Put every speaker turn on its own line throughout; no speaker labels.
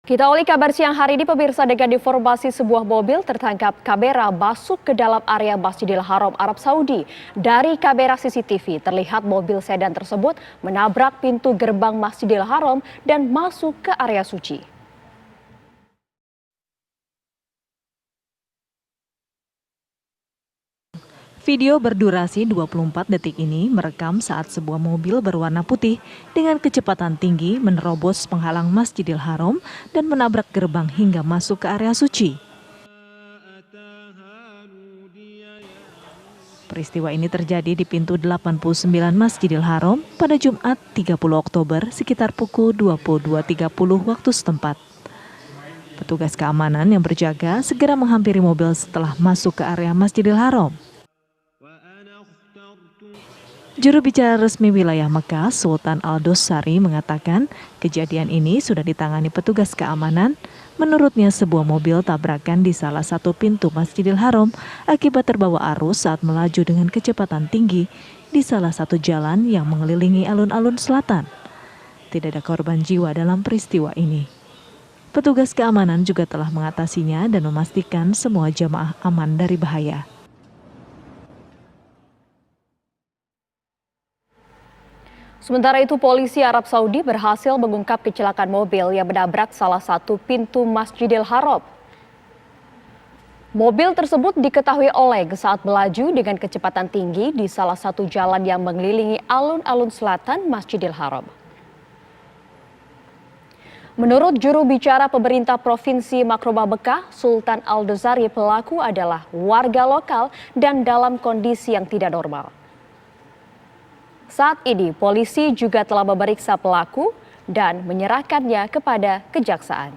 Kita awali kabar siang hari ini pemirsa dengan informasi sebuah mobil tertangkap kamera masuk ke dalam area Masjidil Haram Arab Saudi. Dari kamera CCTV terlihat mobil sedan tersebut menabrak pintu gerbang Masjidil Haram dan masuk ke area suci.
Video berdurasi 24 detik ini merekam saat sebuah mobil berwarna putih dengan kecepatan tinggi menerobos penghalang Masjidil Haram dan menabrak gerbang hingga masuk ke area suci. Peristiwa ini terjadi di pintu 89 Masjidil Haram pada Jumat 30 Oktober sekitar pukul 22.30 waktu setempat. Petugas keamanan yang berjaga segera menghampiri mobil setelah masuk ke area Masjidil Haram. Juru bicara resmi wilayah Mekah, Sultan Al-Dosari mengatakan kejadian ini sudah ditangani petugas keamanan. Menurutnya sebuah mobil tabrakan di salah satu pintu Masjidil Haram akibat terbawa arus saat melaju dengan kecepatan tinggi di salah satu jalan yang mengelilingi alun-alun selatan. Tidak ada korban jiwa dalam peristiwa ini. Petugas keamanan juga telah mengatasinya dan memastikan semua jamaah aman dari bahaya.
Sementara itu, polisi Arab Saudi berhasil mengungkap kecelakaan mobil yang menabrak salah satu pintu Masjidil Haram. Mobil tersebut diketahui oleng saat melaju dengan kecepatan tinggi di salah satu jalan yang mengelilingi alun-alun selatan Masjidil Haram. Menurut juru bicara pemerintah Provinsi Makromah Mekah, Sultan Al-Dosari, pelaku adalah warga lokal dan dalam kondisi yang tidak normal. Saat ini polisi juga telah memeriksa pelaku dan menyerahkannya kepada kejaksaan.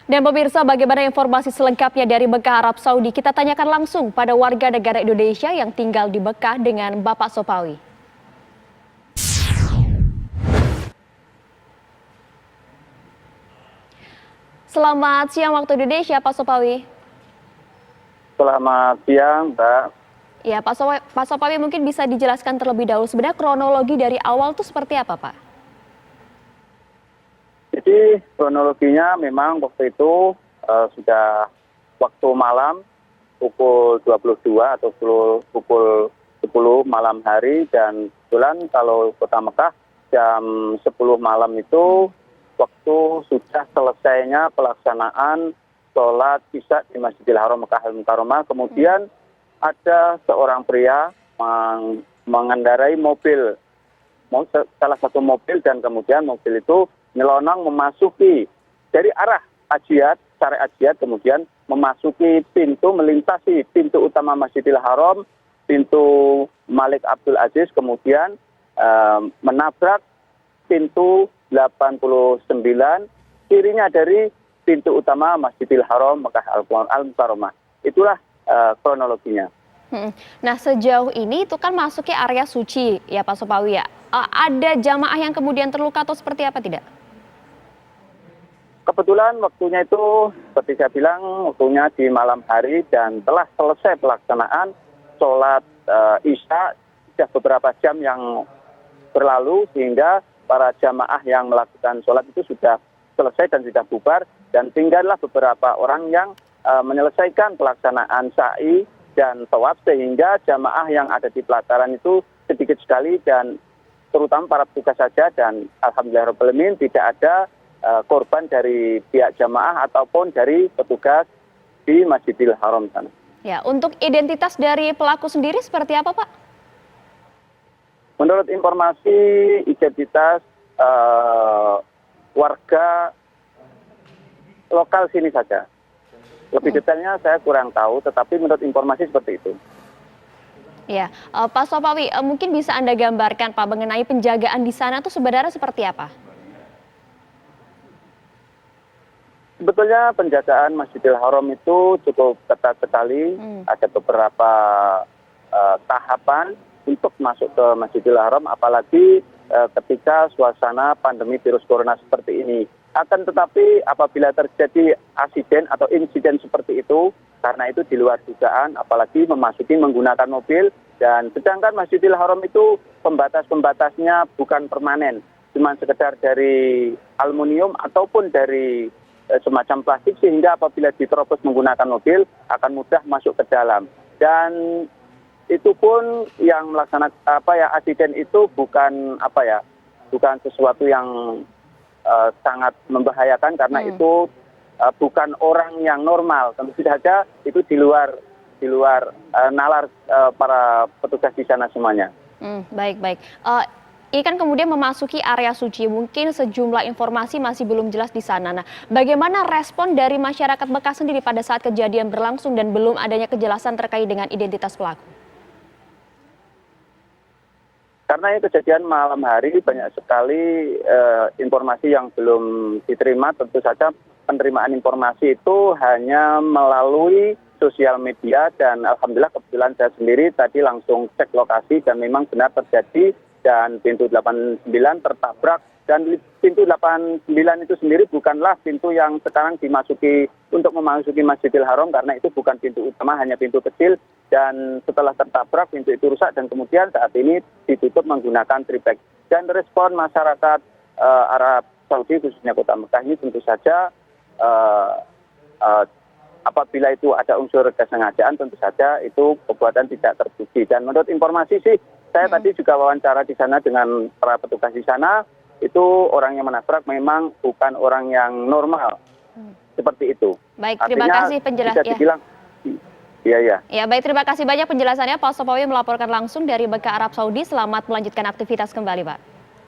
Dan pemirsa, bagaimana informasi selengkapnya dari Mekah, Arab Saudi? Kita tanyakan langsung pada warga negara Indonesia yang tinggal di Mekah dengan Bapak Sopawi. Selamat siang waktu Indonesia, Pak Sopawi.
Selamat siang, Mbak.
Ya, Pak Sopawi mungkin bisa dijelaskan terlebih dahulu sebenarnya kronologi dari awal itu seperti apa, Pak?
Jadi kronologinya memang waktu itu sudah waktu malam pukul 22 atau pukul 10 malam hari, dan kebetulan kalau Kota Mekah jam 10 malam itu waktu sudah selesainya pelaksanaan sholat Isya di Masjidil Haram Mekah Al-Mukarramah. Kemudian ada seorang pria mengendarai mobil, salah satu mobil, dan kemudian mobil itu nyelonong memasuki dari arah Syariat Hajiat, kemudian memasuki pintu, melintasi pintu utama Masjidil Haram, pintu Malik Abdul Aziz, kemudian menabrak pintu 89 kirinya dari pintu utama Masjidil Haram Mekah Al-Mukarramah. Itulah kronologinya.
Nah, sejauh ini itu kan masuknya area suci ya Pak Sopawi ya. Ada jamaah yang kemudian terluka atau seperti apa tidak?
Kebetulan waktunya itu seperti saya bilang, waktunya di malam hari dan telah selesai pelaksanaan sholat Isya sudah beberapa jam yang berlalu, sehingga para jamaah yang melakukan sholat itu sudah selesai dan sudah bubar, dan tinggallah beberapa orang yang menyelesaikan pelaksanaan sa'i dan tawaf, sehingga jamaah yang ada di pelataran itu sedikit sekali dan terutama para petugas saja, dan alhamdulillah tidak ada korban dari pihak jamaah ataupun dari petugas di Masjidil Haram sana.
Ya, untuk identitas dari pelaku sendiri seperti apa, Pak?
Menurut informasi identitas warga lokal sini saja. Lebih detailnya saya kurang tahu, tetapi menurut informasi seperti itu.
Ya, Pak Sopawi, mungkin bisa Anda gambarkan Pak mengenai penjagaan di sana itu sebenarnya seperti apa?
Sebetulnya penjagaan Masjidil Haram itu cukup ketat sekali. Ada beberapa tahapan untuk masuk ke Masjidil Haram, apalagi ketika suasana pandemi virus corona seperti ini. Akan tetapi apabila terjadi insiden seperti itu, karena itu di luar dugaan, apalagi menggunakan mobil. Dan sedangkan Masjidil Haram itu pembatasnya bukan permanen, cuma sekedar dari aluminium ataupun dari semacam plastik, sehingga apabila diterobos menggunakan mobil akan mudah masuk ke dalam. Dan itu pun yang melaksanakan asiden itu bukan sesuatu yang sangat membahayakan, karena itu bukan orang yang normal. Tentu saja itu di luar nalar para petugas di sana semuanya.
Baik. Ini kan kemudian memasuki area suci, mungkin sejumlah informasi masih belum jelas di sana. Nah, bagaimana respon dari masyarakat Mekah sendiri pada saat kejadian berlangsung dan belum adanya kejelasan terkait dengan identitas pelaku?
Karena ini kejadian malam hari, banyak sekali informasi yang belum diterima. Tentu saja penerimaan informasi itu hanya melalui sosial media, dan alhamdulillah kebetulan saya sendiri tadi langsung cek lokasi dan memang benar terjadi, dan pintu 89 tertabrak. Dan pintu 89 itu sendiri bukanlah pintu yang sekarang dimasuki untuk memasuki Masjidil Haram, karena itu bukan pintu utama, hanya pintu kecil. Dan setelah tertabrak pintu itu rusak dan kemudian saat ini ditutup menggunakan triplex. Dan respon masyarakat Arab Saudi khususnya kota Mekah ini tentu saja apabila itu ada unsur kesengajaan, tentu saja itu perbuatan tidak terpuji. Dan menurut informasi sih, saya tadi juga wawancara di sana dengan para petugas di sana, itu orang yang menabrak memang bukan orang yang normal, seperti itu.
Baik, terima kasih penjelasannya.
Iya.
Ya, baik, terima kasih banyak penjelasannya. Pak Sopawi melaporkan langsung dari Mekah, Arab Saudi. Selamat melanjutkan aktivitas kembali, Pak.